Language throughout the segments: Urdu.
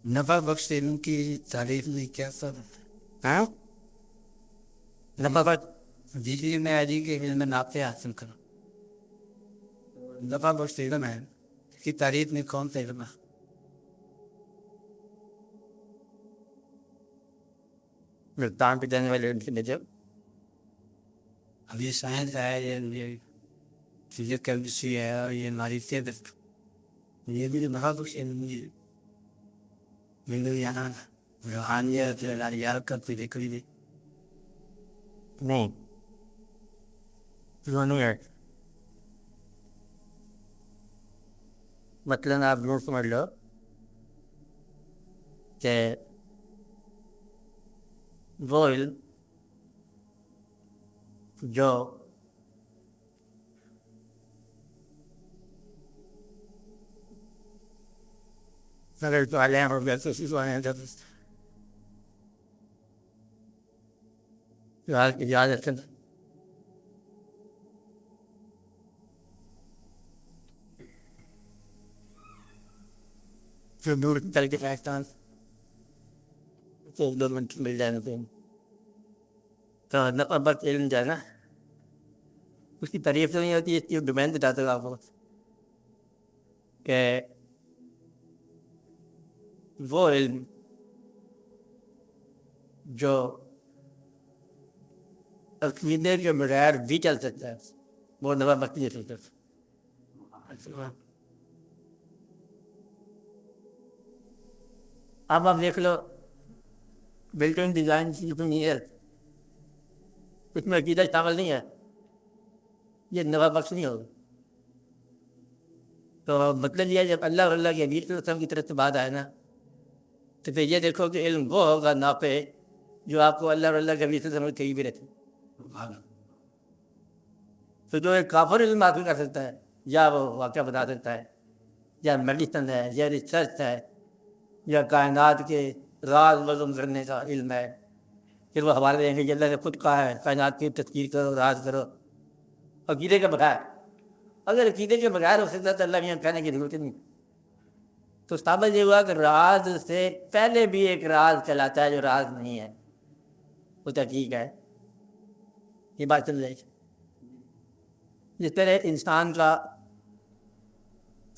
نفع بخش علم کی تعریف میں کیا سب ہاں نفع بخش جی میں آجی کے علم نافع حاصل کرو. نفع بخش علم ہے اس کی تعریف میں کون سا علم ہے؟ ملتان پہ جانے والے علم کی نجب اب یہ سائنس ہے یہ فزکس کیمسٹری ہے اور یہ ہماری صحت یہ بھی نفع بخش علم ہے. میرے یہاں روحانیت یار کرتے دیکھ لیجیے نہیں مطلب آپ نوٹ سمجھ لو کہ وہ علم جو اگر تو علیہ ہو گیا تو یاد رکھنا پھر دور چل کے پاکستان تو 2 منٹ مل جانا پہ تو نفع بخش علم جو ہے نا اس کی تعریف تو نہیں ہوتی. اس کی ڈومین بتاتا ہوں آپ کو کہ وہ علم جو عقیدے کے بغیر بھی چل سکتا ہے وہ نفع بخش نہیں چل سکتا. اب آپ دیکھ لو بلڈنگ ڈیزائن انجینئر اس میں عقیدہ شامل نہیں ہے یہ نفع بخش نہیں ہوگا. تو مطلب یہ ہے جب اللہ اللہ کے نبی صلی اللہ علیہ وسلم کی طرف سے بات آئے نا تو پھر یہ دیکھو کہ علم وہ ہوگا نافع جو آپ کو اللہ اللہ کے نبی صلی اللہ علیہ وسلم کہیں بھی رہتے. تو جو ایک کافر علم حاصل کر سکتا ہے یا وہ واقعہ بتا سکتا ہے یا میڈیسن ہے یا ریسرچ ہے یا کائنات کے راز معلوم کرنے کا علم ہے پھر وہ حوالے دیں گے کہ اللہ نے خود کہا ہے کائنات کی تذکیر کرو راز کرو عقیدے کے بغیر. اگر عقیدے کے بغیر ہو سکتا تو اللہ یہاں کہنے کی ضرورت نہیں. تو ثابت یہ ہوا کہ راز سے پہلے بھی ایک راز چلاتا ہے جو راز نہیں ہے وہ تحقیق ہے. یہ بات چل رہی ہے. جس طرح انسان کا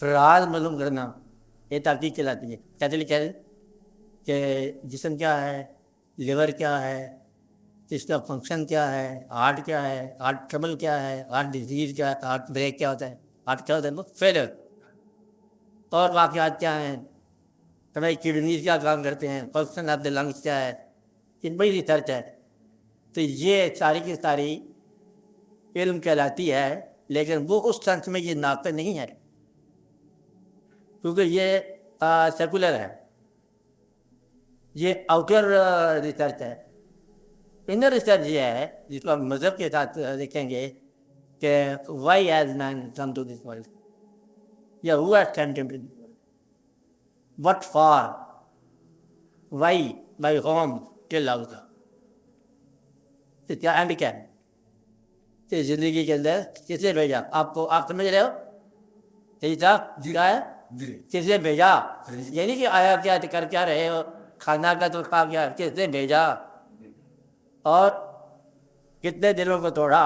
راز معلوم کرنا یہ تحقیق چلاتی ہے. کیسے لکھا ہے کہ جسم کیا ہے لیور کیا ہے اس کا فنکشن کیا ہے ہارٹ کیا ہے ہارٹ ٹربل کیا ہے ہارٹ ڈیزیز کیا ہے ہارٹ بریک کیا ہوتا ہے ہارٹ کیا ہوتا ہے فیلر اور واقعات کیا ہیں ہماری کڈنیز کیا کام کرتے ہیں فنکشن آف دا لنگس کیا ہے یہ بڑی ریسرچ ہے. تو یہ ساری کی ساری علم کہلاتی ہے لیکن وہ اس سنس میں یہ نافع نہیں ہے کیونکہ یہ سیکولر ہے یہ آؤٹر ریسرچ ہے. انر ریسرچ یہ ہے جس کو ہم مذہب کے ساتھ دیکھیں گے کہ why has man come to this world یا who has sent him to this world what for why by whom ٹل آؤٹ کیا اینڈ کیا ہے کہ زندگی کے اندر کس نے بھیجا آپ کو آپ سمجھ رہے ہو یہی تھا کیا ہے کس نے بھیجا یہ نہیں کہ آیا کیا کر کیا رہے ہو کھانا کا تو کھا گیا کس نے بھیجا اور کتنے دنوں کو توڑا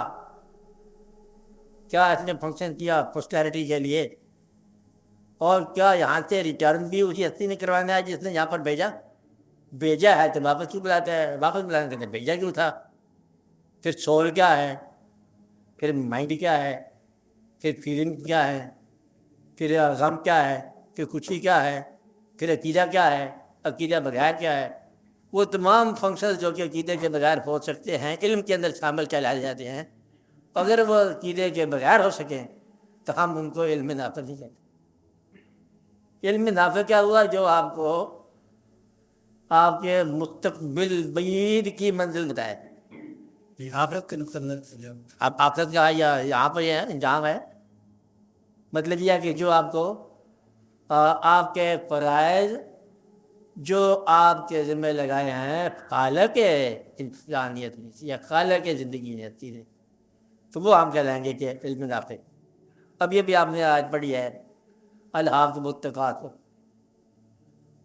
کیا اس نے فنکشن کیا پوسٹیرٹی کے لیے اور کیا یہاں سے ریٹرن بھی اسی ہستی نے کروانا ہے جس نے یہاں پر بھیجا ہے تو واپس کیوں بلاتا ہے واپس بلانے کے بھیجا کیوں تھا. پھر سول کیا ہے پھر مائنڈ کیا ہے پھر فیلنگ کیا ہے پھر غم کیا ہے پھر خوشی کیا ہے پھر عقیدہ کیا ہے عقیدہ بغیر کیا ہے. وہ تمام فنکشنز جو کہ عقیدے کے بغیر ہو سکتے ہیں علم کے اندر شامل کہلائے جاتے ہیں. اگر وہ عقیدے کے بغیر ہو سکیں تو ہم ان کو علم نافع نہیں کہتے. علم نافع کیا ہوا جو آپ کو آپ کے مستقبل بعید کی منزل بتائے. آخرت کے نقطہ نظر اب آخرت کا یا یہاں پر یہ ہے انجام ہے مطلب یہ ہے کہ جو آپ کو آپ کے فرائض جو آپ کے ذمہ لگائے ہیں خالق انسانیت میں یا خالق زندگی میں چیزیں تو وہ ہم کہلائیں گے کہ علم نافع. اب یہ بھی آپ نے آج پڑھی ہے الحاق بالتکاثر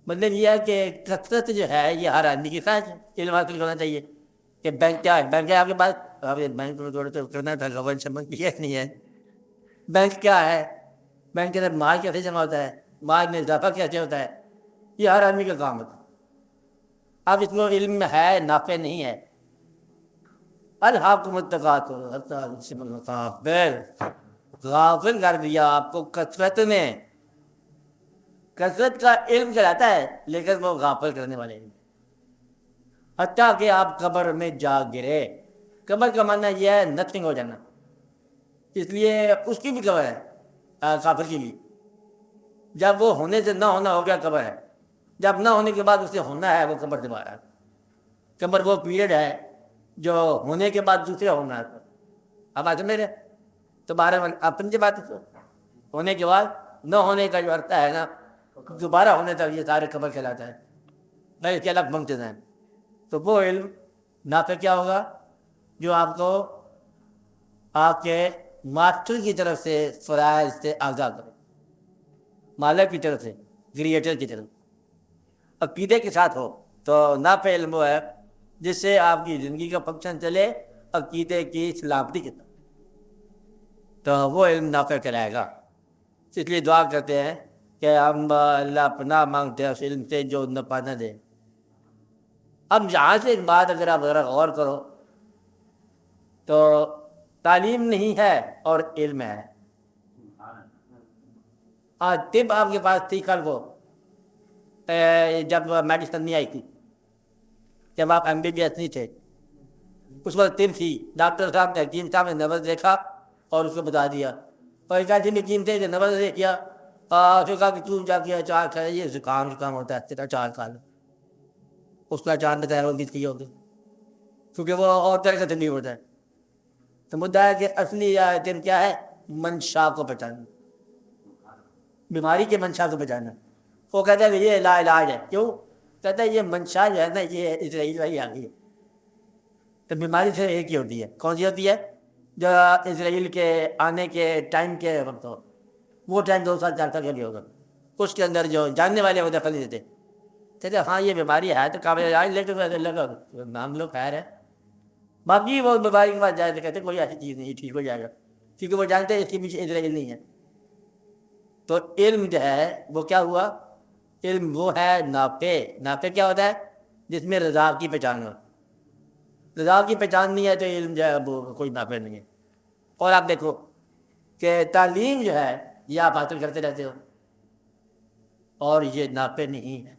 مطلب یہ ہے کہ کثرت جو ہے یہ ہر آدمی کے ساتھ علم حاصل کرنا چاہیے کہ بینک کیا ہے، بینک ہے آپ کے پاس، آپ بینک میں تھوڑا تو کرنا تھا گورنمنٹ سمجھ کیا نہیں ہے، بینک کیا ہے، بینک کے اندر مال کیسے جمع ہوتا ہے، مال میں اضافہ کیسے ہوتا ہے، یہ ہر آدمی کا کام ہوتا ہے. اب اس میں علم میں ہے نافع نہیں ہے. الحاکم التکاثر حتی زرتم المقابر، غافل کر دیا آپ کو کثرت نے. کثرت کا علم چلاتا ہے لیکن وہ غافل کرنے والے نہیں، حتیٰ کہ آپ قبر میں جا گرے. قبر کا معنی یہ ہے نتھنگ ہو جانا، اس لیے اس کی بھی قبر ہے، کافر کی بھی. جب وہ ہونے سے نہ ہونا ہو گیا قبر ہے، جب نہ ہونے کے بعد اسے ہونا ہے وہ قبر سے باہر ہے. قبر وہ پیریڈ ہے جو ہونے کے بعد دوسرے ہونا ہے. اب آج میرے تو بارہ اپنی بات ہونے کے بعد نہ ہونے کا جو عرصہ ہے نا، دوبارہ ہونے تک یہ سارے قبر کہلاتا ہے، میں اس کے الگ منتظر ہیں. تو وہ علم نافع کیا ہوگا جو آپ کو آپ کے ماسٹر کی طرف سے فرائض سے آگاہ کرے، مالک کی طرف سے، کریٹر کی طرف عقیدے کے ساتھ ہو. تو نافع علم وہ ہے جس سے آپ کی زندگی کا فنکشن چلے عقیدے کی سلامتی کی طرف، تو وہ علم نافع کہلائے گا. اس لیے دعا کرتے ہیں کہ ہم اللہ پناہ مانگتے ہیں اس علم سے جو نفع نہ دے. اب یہاں سے ایک بات اگر آپ ذرا غور کرو تو تعلیم نہیں ہے اور علم ہے. طب آپ کے پاس تھی کل کو جب میڈیسن نہیں آئی تھی، جب آپ ایم بی بی ایس نہیں تھے، اس وقت طب تھی. ڈاکٹر صاحب نے حکیم صاحب نے نبض دیکھا اور اس کو بتا دیا، اور ایک آدمی حکیم تھے جو نبض دیکھا اس نے کہا کہ کیوں جا کے چار کھائے، یہ زکام ہوتا ہے تیرا چار کھا لو. اس کا چاند بتایا ہوگی کی ہوگی کیونکہ وہ اور طرح کا تکلیف ہوتا ہے. تو مدعا ہے کہ اصلی علم کیا ہے، منشا کو پہچاننا، بیماری کے منشا کو پہچاننا. وہ کہتا ہے کہ یہ لا علاج ہے، کیوں کہتا ہے یہ منشا جو ہے نا یہ اسرائیل والی آ گئی ہے. تو بیماری سے ایک ہی ہوتی ہے، کون سی ہوتی ہے، جو اسرائیل کے آنے کے ٹائم کے وقت ہو، وہ ٹائم 2 سال 4 سال کے لیے ہوگا. اس کے اندر جو جاننے والے وہ دخل نہیں دیتے، کہتے ہاں یہ بیماری ہے تو قابل علاج، لیکن اللہ کا نام لو خیر ہے. باقی وہ بیماری کے بعد جائے تو کہتے کوئی ایسی چیز نہیں، ٹھیک ہو جائے گا، کیونکہ وہ جانتے ہیں اس کے پیچھے اسرائیل نہیں ہے. تو علم جو ہے وہ کیا ہوا، علم وہ ہے نافع. نافع کیا ہوتا ہے، جس میں رضا کی پہچان ہو. رضا کی پہچان نہیں ہے تو علم جو ہے وہ کوئی نافع نہیں ہے. اور آپ دیکھو کہ تعلیم جو ہے یہ آپ حاصل کرتے رہتے ہو اور یہ نافع نہیں ہے،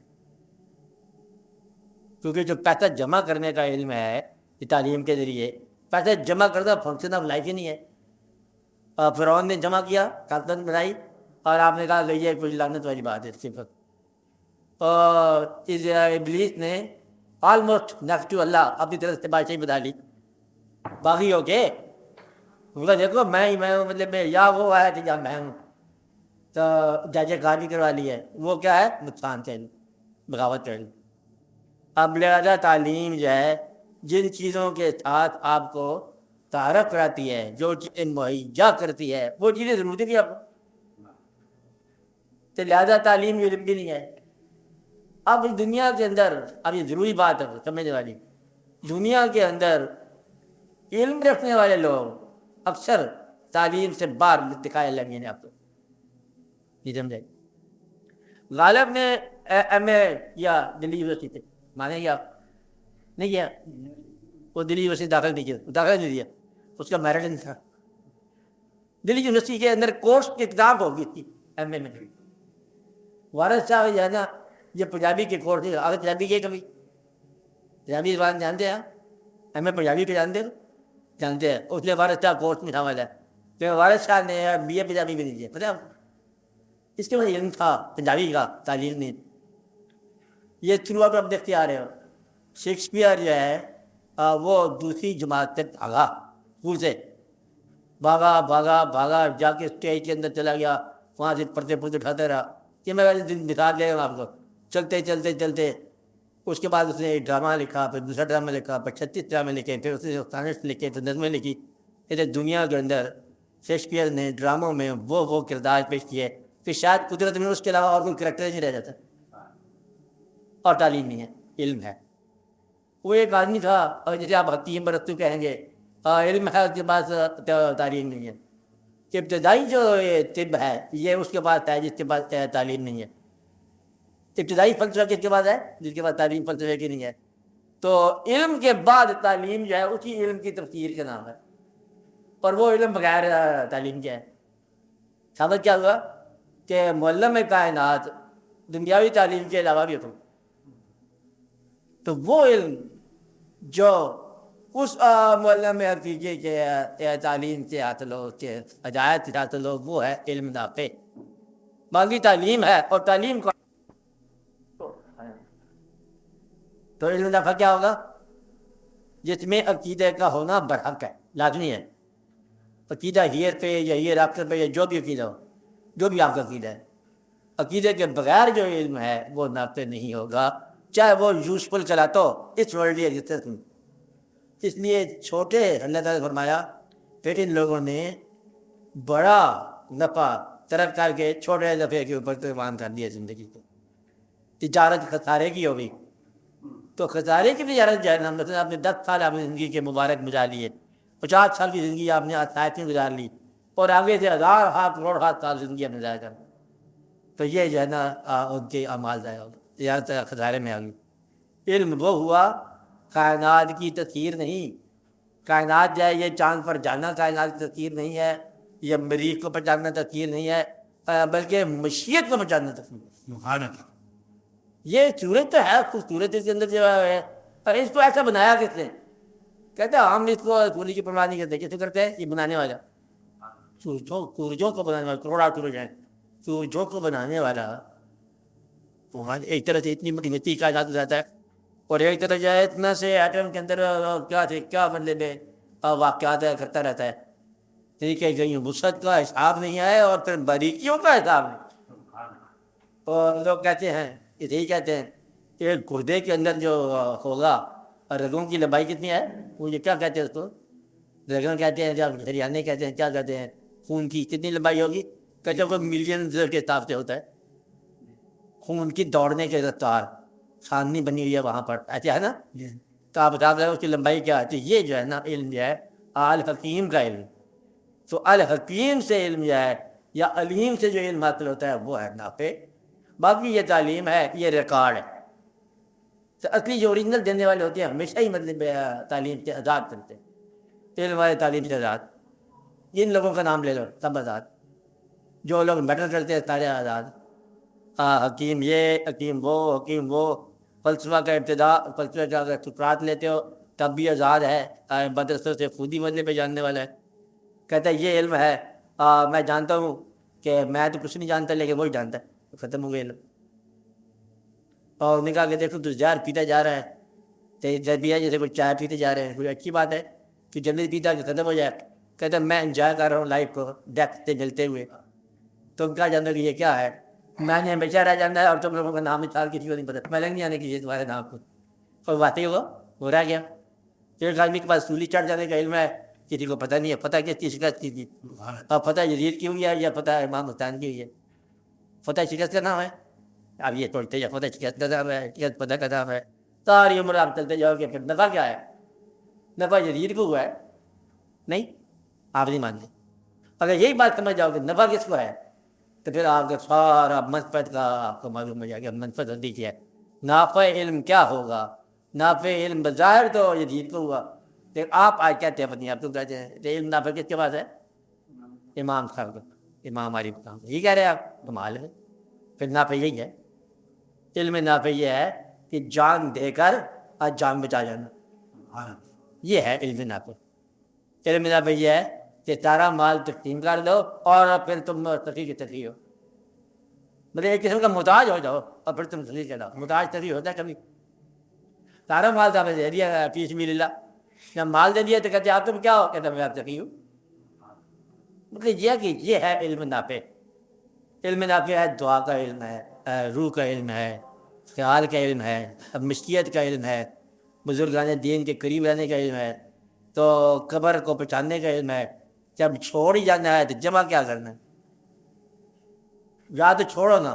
کیونکہ جو پیسہ جمع کرنے کا علم ہے یہ تعلیم کے ذریعے پیسہ جمع کرنا فنکشن آف لائف ہی نہیں ہے. فرعون نے جمع کیا، کانفرنس بنائی، اور آپ نے کہا کہ یہ کوئی لعنت والی بات ہے صرف. اور ابلیس نے آلموسٹ نیگیٹو اللہ اپنی طرف سے بادشاہی بتا لی، باغی ہو کے بولا دیکھو میں ہی میں ہوں، مطلب میں یا وہ ہے یا میں ہوں. تو جائجہ کار بھی کروا لی ہے، وہ کیا ہے، نقصان سے بغاوت کر لی. اب لہٰذا تعلیم جو ہے جن چیزوں کے ساتھ آپ کو تعارف کراتی ہے، جو چیزیں مہیا کرتی ہے، وہ چیزیں ضروری بھی آپ کو، تو لہٰذا تعلیم علم بھی نہیں ہے. اب دنیا کے اندر، اب یہ ضروری بات ہے سمجھنے والی، دنیا کے اندر علم رکھنے والے لوگ اکثر تعلیم سے باہر دکھائے لگے ہیں. آپ کو یہ سمجھے، غالب نے ایم اے کیا دلی یونیورسٹی سے، مانے گیا نہیں کیا، وہ دلی یونیورسٹی داخل نہیں کیا، داخلہ نہیں دیا، اس کا میرٹ نہیں تھا. دلی یونیورسٹی کے اندر کورس کی کتاب ہوگی تھی ایم اے میں. وارث صاحب جو ہے نا یہ پنجابی کے کورس تھے، اگر پنجابی کے کبھی پنجابی زبان جانتے ہیں، ایم اے پنجابی کے جانتے ہیں، اس لیے وارث صاحب کورس میں شامل ہے. تو وارث صاحب نے بی اے پنجابی بھی نہیں دیا، پتہ اس کے بعد علم تھا پنجابی کا، تعلیم نہیں. یہ تھرو آپ دیکھتے آ رہے ہو. شیکسپیئر جو ہے وہ دوسری جماعت سے بھاگا، اسکول سے بھاگا بھاگا بھاگا جا کے اسٹیج کے اندر چلا گیا، وہاں سے پردے اٹھاتا رہا. کہ میں مثال دے رہا ہوں آپ کو، چلتے چلتے چلتے اس کے بعد اس نے ڈرامہ لکھا، پھر دوسرا ڈرامہ لکھا، پھر 36 ڈرامے لکھے، پھر اس نے سائنس لکھے، پھر نظمیں لکھی. اسے دنیا کے اندر شیکسپیئر نے ڈراموں میں وہ کردار پیش کیے کہ شاید قدرت میں اس کے علاوہ اور کوئی کریکٹر نہیں رہ جاتا. اور تعلیم نہیں ہے، علم ہے۔ وہ ایک آدمی تھا، اور جیسے آپ حکیم برستو کہیں گے علم ہے اس کے پاس تعلیم نہیں ہے، کہ ابتدائی جو طب ہے یہ اس کے پاس ہے جس کے پاس تعلیم نہیں ہے۔ ابتدائی فلسفہ کس کے پاس ہے؟ جس کے پاس تعلیم فلسفے کی نہیں ہے۔ تو علم کے بعد تعلیم جو ہے اسی علم کی تفسیر کا نام ہے، اور وہ علم بغیر تعلیم کے ہے۔ سمجھ کیا ہوا کہ معلم کائنات دنیاوی تعلیم کے علاوہ بھی ہوتا، تو وہ علم جو اس معلم حقیقی کے تعلیم سے حاصل ہو، کے ہدایت سے حاصل ہو، وہ ہے علم نافع۔ باقی تعلیم ہے، اور تعلیم کو تو علم نافع کیا ہوگا؟ جس میں عقیدے کا ہونا برحق ہے، لازمی ہے۔ عقیدہ ہیر پہ یا ہیر آخر پہ یا جو بھی عقیدہ ہو، جو بھی آپ کا عقیدہ ہے، عقیدے کے بغیر جو علم ہے وہ نافع نہیں ہوگا، چاہے وہ یوزفل چلاتا ہو اس ورلڈ ایگزسٹنس میں۔ اس لیے چھوٹے اللہ تعالیٰ نے فرمایا پھر ان لوگوں نے بڑا نفع طرف کر کے چھوٹے نفع کے اوپر قربان کر دیا زندگی کو۔ تجارت خسارے کی ہوگی، تو خسارے کی تجارت جو ہے نا، مثلا آپ نے 10 سال آپ نے زندگی کے مبارک گزار لیے، 50 سال کی زندگی آپ نے آسائش میں گزار لی، اور آگے سے 1000 ہاتھ کروڑ ہاتھ سال زندگی آپ نے ضائع کر، تو یہ جو ہے نا ان کے اعمال ضائع ہوگا، تجارت خسارے میں آ گئی۔ علم وہ ہوا کائنات کی تسخیر نہیں، کائنات جو ہے یہ چاند پر جانا کائنات کی تسخیر نہیں ہے، یہ مریخ کو پہچاننا تسخیر نہیں ہے، بلکہ مشیت کو پہچاننا تسخیر۔ یہ صورت تو ہے خوبصورت، اس کے اندر جو ہے اس کو ایسا بنایا کس نے؟ کہتے ہیں ہم اس کو سورج کی پرواہ نہیں کرتے، کیسے کرتے ہیں؟ یہ بنانے والا سورجوں کو بنانے والا، کروڑا سورج ہیں، سورجوں کو بنانے والا ایک طرح سے اتنی مٹی کائنات ہو جاتا ہے، اور ایک طرح جو ہے اتنا سے ایٹم کے اندر کیا مطلب واقعات کرتا رہتا ہے، ٹھیک ہے، کہیں وسعت کا حساب نہیں ہے اور پھر باریکیوں کا حساب نہیں۔ اور لوگ کہتے ہیں، یہی کہتے ہیں کہ گردے کے اندر جو ہوگا رگوں کی لمبائی کتنی ہے، وہ یہ کیا کہتے ہیں اس کو؟ رگوں کہتے ہیں، جب ہریانے کہتے ہیں، کیا کہتے ہیں، خون کی کتنی لمبائی ہوگی؟ کہتے ہیں وہ ملینز کے حساب سے ہوتا ہے، خون کی دوڑنے کے رفتار چھاننی بنی ہوئی ہے وہاں پر، ایسا ہے نا، تو آپ بتا رہے اس کی لمبائی کیا ہے؟ تو یہ جو ہے نا علم جو ہے الحکیم کا علم، تو الحکیم سے علم جو ہے یا علیم سے جو علم حاصل ہوتا ہے وہ ہے نافع۔ باقی یہ تعلیم ہے، یہ ریکارڈ ہے، تو اصلی جو اوریجنل دینے والے ہوتے ہیں ہمیشہ ہی مطلب تعلیم سے آزاد کرتے ہیں، علم والے تعلیم سے آزاد۔ جن لوگوں کا نام لے لو سب آزاد، جو لوگ میٹر کرتے ہیں سارے آزاد، حکیم یہ، حکیم وہ، حکیم وہ، فلسفہ کا ابتدا، فلسفہ کا اگر سکرات لیتے ہو تب بھی آزاد ہے، مدرسوں سے خود ہی مطلب پہ جاننے والا ہے، کہتا ہے یہ علم ہے، میں جانتا ہوں کہ میں تو کچھ نہیں جانتا لیکن وہی جانتا ہے، ختم ہو گیا علم۔ اور انہوں نے کہا کہ دیکھو تو زہر پیتا جا رہا ہے، تو جب ہے جیسے کوئی چائے پیتے جا رہے ہیں، کوئی اچھی بات ہے کہ جلدی پیتا کہ ختم ہو جائے، کہتا ہے میں انجوائے کر رہا ہوں لائف کو ڈیتھ سے ملتے ہوئے، تم کیا جانتے کہ یہ کیا ہے؟ میں نے ہمیشہ رہ جانا ہے اور تم لوگوں کا نام نکال کسی کو نہیں پتا، میں لگ نہیں آنے کی تمہارے نام کو، اور واقعی وہ رہ گیا۔ ایک آدمی کے پاس سولی چڑھ جانے کا علم ہے، کسی کو پتہ نہیں ہے، پتہ کس چیز کا تھی، اور فتح یزید کی ہوئی ہے یا فتح امام حسین کی ہوئی ہے؟ فتح شکست کا نام ہے، اب یہ سوچتے ہیں فتح شکست کا نام ہے، شکست فتح کا نام ہے، ساری عمر آپ چلتے جاؤ گے، پھر نفع کیا ہے؟ نفع یزید کو ہوا ہے؟ نہیں، آپ نہیں مانتے۔ اگر یہی بات سمجھ جاؤ کہ نفع کس کو ہے، تو پھر آپ کا سارا منفعت کا آپ کو معلوم ہو جائے گا منفعت ہوتی کیا ہے۔ نافع علم کیا ہوگا؟ نافع علم بظاہر تو یزید کو ہوا، لیکن آپ آج کہتے ہیں اپنی آپ کو کہتے ہیں علم نافع کس کے پاس ہے؟ امام صاحب کو، امام علی کو، یہ کہہ رہے ہیں آپ، کمال ہے۔ پھر نافع یہی ہے، علم نافع یہ ہے کہ جان دے کر آج جان بچا جانا، یہ ہے علم نافع۔ علم نافع یہ ہے کہ سارا مال تقسیم کر دو اور پھر تم سخی کی سخی ہو، مطلب ایک قسم کا محتاج ہو جاؤ اور پھر تم سخی چلاؤ۔ محتاج سخی ہوتا ہے کبھی؟ سارا مال تو آپ نے دے دیا فی سبیل اللہ، جب مال دے دیا تو کہتے آپ تم کیا ہو؟ کہتے میں آپ سخی ہوں۔ مطلب یہ کہ یہ ہے علم نافع۔ علم نافع ہے، دعا کا علم ہے، روح کا علم ہے، خیال کا علم ہے، مشیت کا علم ہے، بزرگان دین کے قریب رہنے کا علم ہے، تو قبر کو پہچاننے کا علم ہے، جب چھوڑ ہی جانا ہے تو جمع کیا کرنا ہے؟ یا تو چھوڑو نا،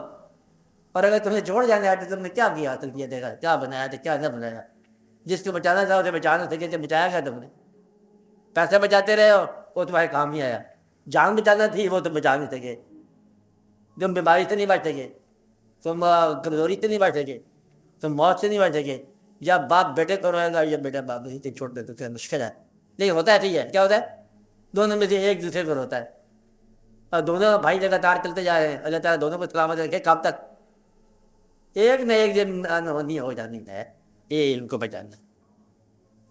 اور اگر تمہیں چھوڑ جانا ہے تو تم نے کیا کیا حاصل کیا دیکھا کیا بنایا تھا کیا نہ بنایا. جس کو بچانا تھا اسے بچا نہ سکے تو بچایا گیا تم نے. پیسے بچاتے رہے ہو وہ تمہارے کام نہیں آیا. جان بچانا تھی وہ تم بچا نہیں سکے. تم بیماری سے نہیں بچ سکے, تم کمزوری سے نہیں بچ سکے, تم موت سے نہیں بچ سکے. یا باپ بیٹے کو روئے گا یا بیٹا باپ سے چھوڑ دے تو مشکل ہے. لیکن ہوتا ہے ٹھیک ہے کیا ہوتا ہے دونوں میں سے ایک دوسرے پر ہوتا ہے. اور دونوں بھائی لگاتار چلتے جا رہے ہیں. اللہ تعالیٰ دونوں کو سلامت رکھے کب تک ایک نہ ایک دن انہونی ہو جانی ہے. یہ علم کو بچانا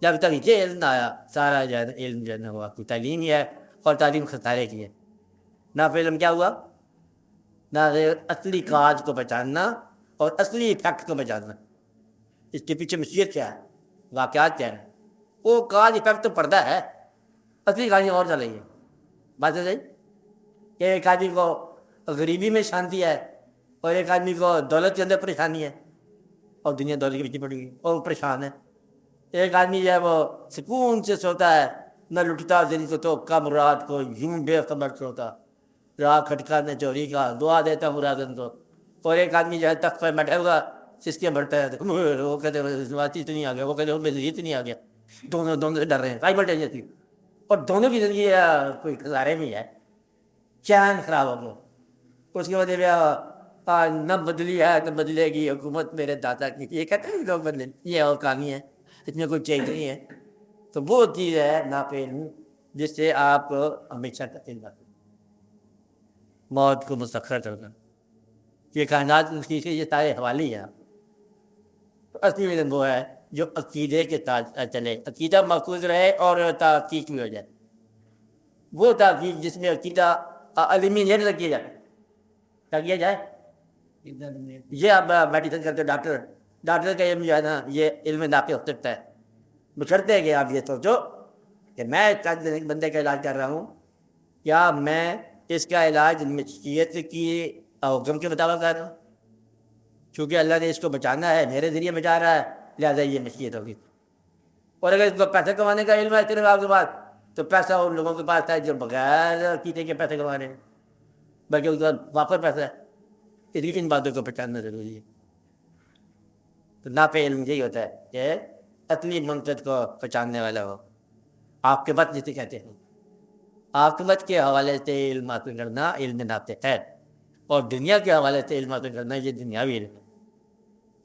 جب تک یہ علم نہ آیا سارا جو ہے علم جو ہے نا وہ آپ کی تعلیم ہی ہے اور تعلیم خسارے کی ہے. نہ پھر علم کیا ہوا نہ اصلی کاج کو بچانا اور اصلی افیکٹ کو بچانا. اس کے پیچھے مصیبت کیا ہے واقعات کیا ہے. وہ کاج افیکٹ تو پردہ ہے اصلی کہانی اور چل رہی ہے. بات ہے صحیح کہ ایک آدمی کو غریبی میں شانتی ہے اور ایک آدمی کو دولت کے اندر پریشانی ہے اور دنیا دولت کے پیچھے پڑ گئی اور وہ پریشان ہے. ایک آدمی جو ہے وہ سکون سے سوتا ہے نہ لٹتا دن کو تو کم رات کو یوں بے خبر سوتا رات کھٹکا نہ چوری کا دعا دیتا مرادن کو. اور ایک آدمی جو ہے تخت پر بیٹھا ہوا سسکیاں بھرتا ہے وہ کہتے تو نہیں آ گیا وہ کہتے تو نہیں آ گیا. دونوں سے ڈر رہے ہیں سائبر ٹینشن تھی اور دونوں کی زندگی کوئی خسارے میں ہے. چین خراب ہو گیا اس کی وجہ سے نہ بدلی ہے نہ بدلے گی حکومت میرے دادا کی. یہ کہتے ہیں لوگ بدلے یہ اور کہانی ہے اس میں کوئی چینج نہیں ہے. تو وہ چیز ہے ناپین جس سے آپ ہمیشہ کا موت کو مسخر کرنا. یہ کائنات کی یہ سارے حوالی ہیں. اصلی میں وہ ہے جو عقیدے کے ساتھ چلے عقیدہ محفوظ رہے اور تحقیق بھی ہو جائے. وہ تحقیق جس میں عقیدہ علمی نہیں کیا جائے کیا کیا جائے. یہ آپ میڈیسن کرتے ڈاکٹر کا علم جو ہے نا یہ علم نافع ہو سکتا ہے بچڑتے کہ آپ یہ سوچو کہ میں بندے کا علاج کر رہا ہوں کیا میں اس کا علاج مشیت کی حکم کے مطابق کر رہا ہوں چونکہ اللہ نے اس کو بچانا ہے میرے ذریعے بچا رہا ہے لہٰذا یہ مشیت ہوگی. اور اگر اس کو پیسے کمانے کا علم ہے صرف آپ کے پاس تو پیسہ ان لوگوں کے پاس ہے جو بغیر عقیدے کے پیسے کما رہے ہیں بلکہ اس کا واپس پیسہ ہے. اس لیے ان باتوں کو پہچاننا ضروری ہے. تو نافع علم یہی ہوتا ہے کہ اصلی منطق کو پہچاننے والا ہو. آپ کے مت جسے کہتے ہیں آپ کے مت کے حوالے سے علم حاصل کرنا علم نافع ہے اور دنیا کے حوالے سے علم حاصل کرنا یہ دنیاوی علم ہے.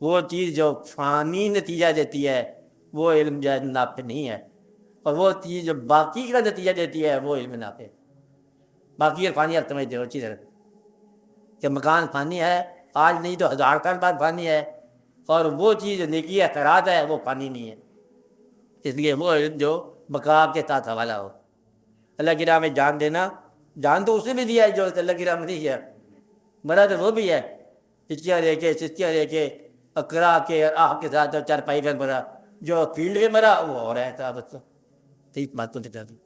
وہ چیز جو فانی نتیجہ دیتی ہے وہ علم جو نافع نہیں ہے اور وہ چیز جو باقی کا نتیجہ دیتی ہے وہ علم نافع ہے. باقی کا فانی آپ سمجھتے ہو اچھی طرح کہ مکان فانی ہے آج نہیں تو 1000 سال بعد فانی ہے اور وہ چیز نیکی خیرات ہے وہ فانی نہیں ہے. اس لیے وہ علم جو بقا کے ساتھ حوالہ ہو. اللہ کی راہ میں جان دینا جان تو اسے بھی دیا ہے جو اللہ کی راہ میں نہیں ہے. مرا تو وہ بھی ہے ہچکیاں لے کے سسکیاں لے کے اکرا کے آہ کے ساتھ چارپائی پہ مرا جو فیلڈ میں مرا وہ ہو رہا ہے. صاحب ٹھیک بات تو نہیں